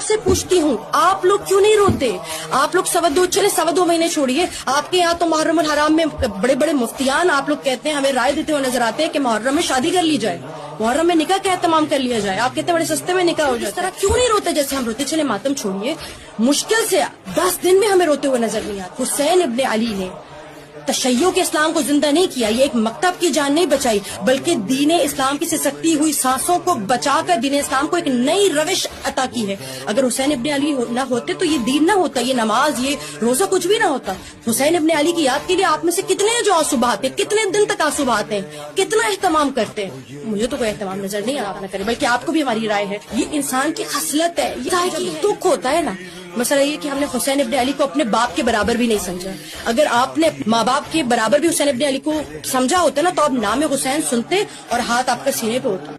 سے پوچھتی ہوں آپ لوگ کیوں نہیں روتے؟ آپ لوگ 2.25 مہینے چھوڑیے، آپ کے یہاں تو محرم الحرام میں بڑے بڑے مفتیان آپ لوگ کہتے ہیں، ہمیں رائے دیتے ہوئے نظر آتے ہیں کہ محرم میں شادی کر لی جائے، محرم میں نکاح کا اہتمام کر لیا جائے، آپ کہتے ہیں بڑے سستے میں نکاح ہو جائے، اس طرح کیوں نہیں روتے جیسے ہم روتے؟ چلے ماتم چھوڑیے، مشکل سے 10 دن میں ہمیں روتے ہوئے نظر نہیں آتے۔ حسین ابن علی نے تشیع کے اسلام کو زندہ نہیں کیا، یہ ایک مکتب کی جان نہیں بچائی، بلکہ دین اسلام کی سسکتی ہوئی سانسوں کو بچا کر دین اسلام کو ایک نئی روش عطا کی ہے۔ اگر حسین ابن علی نہ ہوتے تو یہ دین نہ ہوتا، یہ نماز، یہ روزہ کچھ بھی نہ ہوتا۔ حسین ابن علی کی یاد کے لیے آپ میں سے کتنے ہیں جو آنسو بہاتے ہیں، کتنے دن تک آنسو بہاتے ہیں، کتنا اہتمام کرتے ہیں؟ مجھے تو کوئی اہتمام نظر نہیں آ، آپ نہ کرے، بلکہ آپ کو بھی ہماری رائے ہے، یہ انسان کی خصلت ہے، یہ دکھ ہوتا ہے نا۔ مسئلہ یہ کہ ہم نے حسین ابن علی کو اپنے باپ کے برابر بھی نہیں سمجھا۔ اگر آپ نے ماں باپ کے برابر بھی حسین ابن علی کو سمجھا ہوتا نا تو آپ نام حسین سنتے اور ہاتھ آپ کا سینے پہ ہوتا۔